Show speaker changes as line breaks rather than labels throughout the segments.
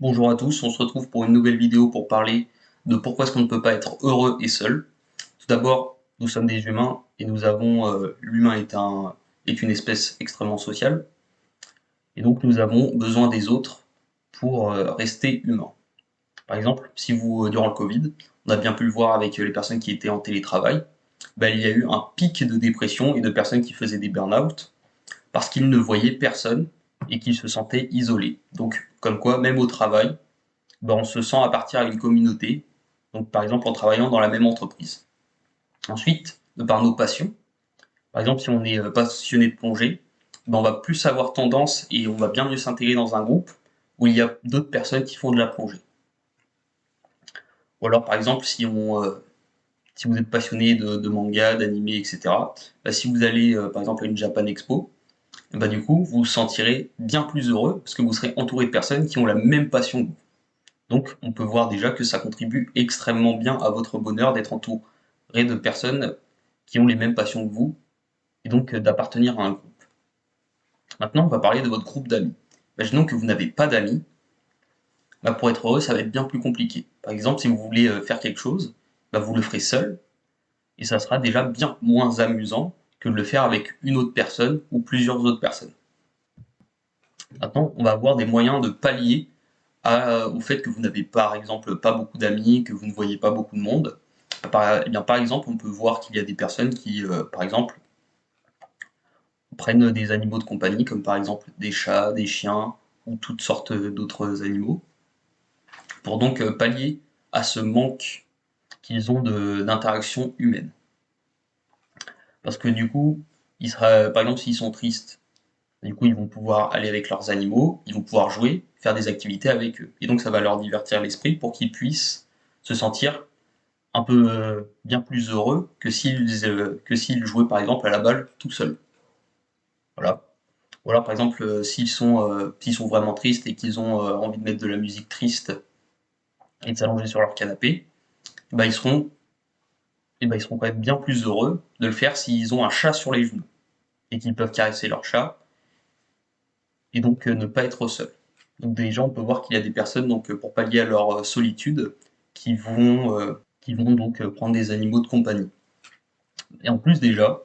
Bonjour à tous, on se retrouve pour une nouvelle vidéo pour parler de pourquoi est-ce qu'on ne peut pas être heureux et seul. Tout d'abord, nous sommes des humains et l'humain est une espèce extrêmement sociale et donc nous avons besoin des autres pour rester humains. Par exemple, si vous, durant le Covid, on a bien pu le voir avec les personnes qui étaient en télétravail, il y a eu un pic de dépression et de personnes qui faisaient des burn-out parce qu'ils ne voyaient personne et qu'ils se sentaient isolés. Donc, comme quoi, même au travail, on se sent appartenir à une communauté, donc par exemple en travaillant dans la même entreprise. Ensuite, de par nos passions, par exemple si on est passionné de plongée, on va plus avoir tendance et on va bien mieux s'intégrer dans un groupe où il y a d'autres personnes qui font de la plongée. Ou alors par exemple si vous êtes passionné de manga, d'anime, etc., si vous allez par exemple à une Japan Expo, du coup vous vous sentirez bien plus heureux parce que vous serez entouré de personnes qui ont la même passion que vous. Donc, on peut voir déjà que ça contribue extrêmement bien à votre bonheur d'être entouré de personnes qui ont les mêmes passions que vous et donc d'appartenir à un groupe. Maintenant, on va parler de votre groupe d'amis. Imaginons que vous n'avez pas d'amis, pour être heureux, ça va être bien plus compliqué. Par exemple, si vous voulez faire quelque chose, vous le ferez seul et ça sera déjà bien moins amusant que de le faire avec une autre personne ou plusieurs autres personnes. Maintenant, on va avoir des moyens de pallier au fait que vous n'avez par exemple pas beaucoup d'amis, que vous ne voyez pas beaucoup de monde. Par exemple, on peut voir qu'il y a des personnes qui, par exemple, prennent des animaux de compagnie, comme par exemple des chats, des chiens ou toutes sortes d'autres animaux, pour donc pallier à ce manque qu'ils ont d'interaction humaine. Parce que du coup, par exemple, s'ils sont tristes, du coup, ils vont pouvoir aller avec leurs animaux, ils vont pouvoir jouer, faire des activités avec eux. Et donc, ça va leur divertir l'esprit pour qu'ils puissent se sentir un peu bien plus heureux que s'ils jouaient par exemple à la balle tout seuls. Voilà. Ou alors par exemple s'ils sont vraiment tristes et qu'ils ont envie de mettre de la musique triste et de s'allonger sur leur canapé, eh ben, ils seront ils seront quand même bien plus heureux de le faire s'ils ont un chat sur les genoux et qu'ils peuvent caresser leur chat et donc ne pas être seuls. Donc déjà on peut voir qu'il y a des personnes donc pour pallier à leur solitude qui vont donc prendre des animaux de compagnie. Et en plus déjà,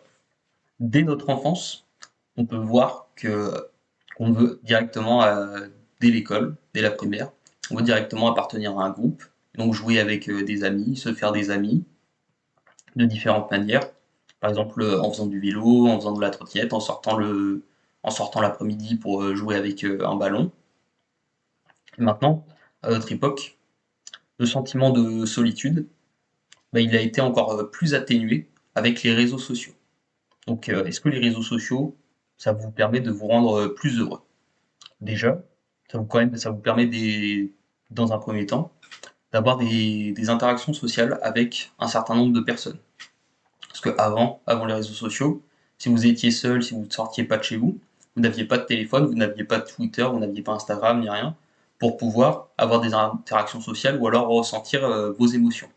dès notre enfance, on peut voir que qu'on veut directement, dès l'école, dès la primaire, on veut directement appartenir à un groupe, donc jouer avec des amis, se faire des amis de différentes manières. Par exemple, en faisant du vélo, en faisant de la trottinette, en sortant l'après-midi pour jouer avec un ballon. Et maintenant, à notre époque, le sentiment de solitude, il a été encore plus atténué avec les réseaux sociaux. Donc, est-ce que les réseaux sociaux, ça vous permet de vous rendre plus heureux? Déjà, ça vous permet dans un premier temps, d'avoir des interactions sociales avec un certain nombre de personnes. Parce que avant les réseaux sociaux, si vous étiez seul, si vous ne sortiez pas de chez vous, vous n'aviez pas de téléphone, vous n'aviez pas de Twitter, vous n'aviez pas Instagram, ni rien, pour pouvoir avoir des interactions sociales ou alors ressentir vos émotions.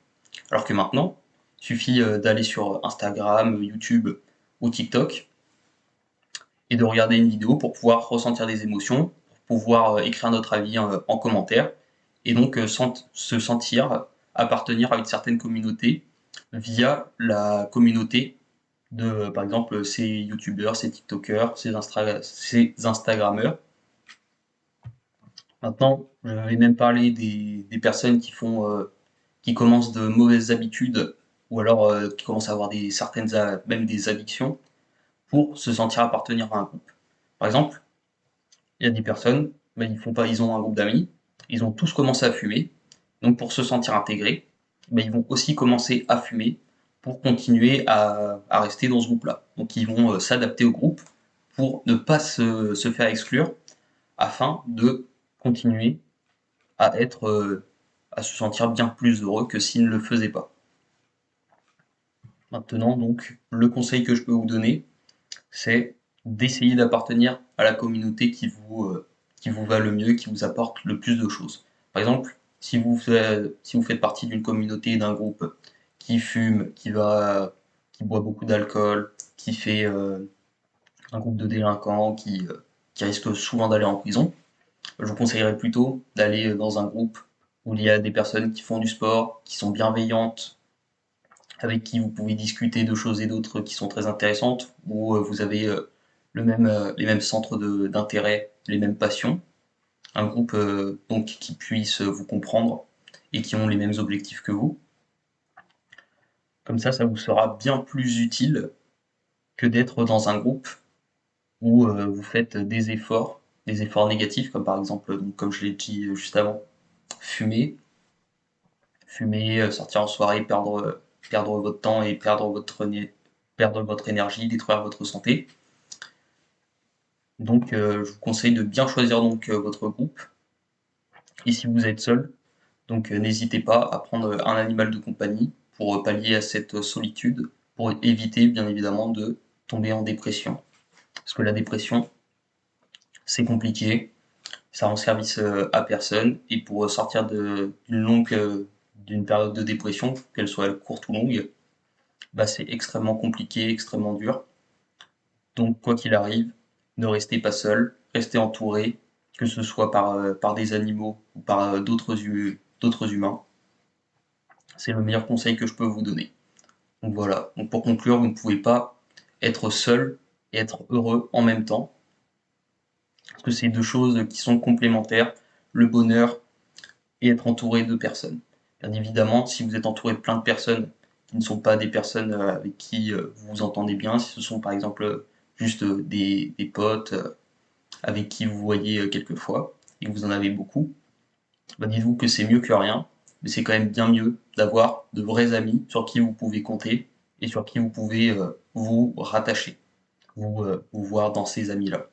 Alors que maintenant, il suffit d'aller sur Instagram, YouTube ou TikTok et de regarder une vidéo pour pouvoir ressentir des émotions, pour pouvoir écrire notre avis en commentaire, et donc se sentir appartenir à une certaine communauté via la communauté de, par exemple, ces youtubeurs, ces tiktokers, ces instagrammeurs. Maintenant, je vais même parler des personnes qui commencent de mauvaises habitudes ou alors qui commencent à avoir même des addictions pour se sentir appartenir à un groupe. Par exemple, il y a des personnes, ils ont un groupe d'amis, ils ont tous commencé à fumer, donc pour se sentir intégrés, ils vont aussi commencer à fumer pour continuer à rester dans ce groupe-là. Donc ils vont s'adapter au groupe pour ne pas se faire exclure, afin de continuer à se sentir bien plus heureux que s'ils ne le faisaient pas. Maintenant, donc, le conseil que je peux vous donner, c'est d'essayer d'appartenir à la communauté qui vous va le mieux, qui vous apporte le plus de choses. Par exemple, si vous faites partie d'une communauté, d'un groupe qui fume, qui boit beaucoup d'alcool, qui fait un groupe de délinquants, qui risque souvent d'aller en prison, Je vous conseillerais plutôt d'aller dans un groupe où il y a des personnes qui font du sport, qui sont bienveillantes, avec qui vous pouvez discuter de choses et d'autres qui sont très intéressantes, où vous avez les mêmes centres d'intérêt, les mêmes passions. Un groupe donc qui puisse vous comprendre et qui ont les mêmes objectifs que vous. Comme ça vous sera bien plus utile que d'être dans un groupe où vous faites des efforts négatifs, comme par exemple, donc, comme je l'ai dit juste avant, fumer, sortir en soirée, perdre votre temps et perdre votre énergie, détruire votre santé. Donc je vous conseille de bien choisir donc votre groupe. Et si vous êtes seul, donc n'hésitez pas à prendre un animal de compagnie pour pallier à cette solitude, pour éviter bien évidemment de tomber en dépression. Parce que la dépression, c'est compliqué, ça rend service à personne, et pour sortir d'une période de dépression, qu'elle soit courte ou longue, bah, c'est extrêmement compliqué, extrêmement dur. Donc quoi qu'il arrive, ne restez pas seul, restez entouré, que ce soit par des animaux ou par d'autres humains. C'est le meilleur conseil que je peux vous donner. Donc voilà, donc pour conclure, vous ne pouvez pas être seul et être heureux en même temps, parce que c'est deux choses qui sont complémentaires, le bonheur et être entouré de personnes. Bien évidemment, si vous êtes entouré de plein de personnes qui ne sont pas des personnes avec qui vous vous entendez bien, si ce sont par exemple juste des potes avec qui vous voyez quelques fois et que vous en avez beaucoup, bah dites-vous que c'est mieux que rien, mais c'est quand même bien mieux d'avoir de vrais amis sur qui vous pouvez compter et sur qui vous pouvez vous rattacher, vous voir dans ces amis-là.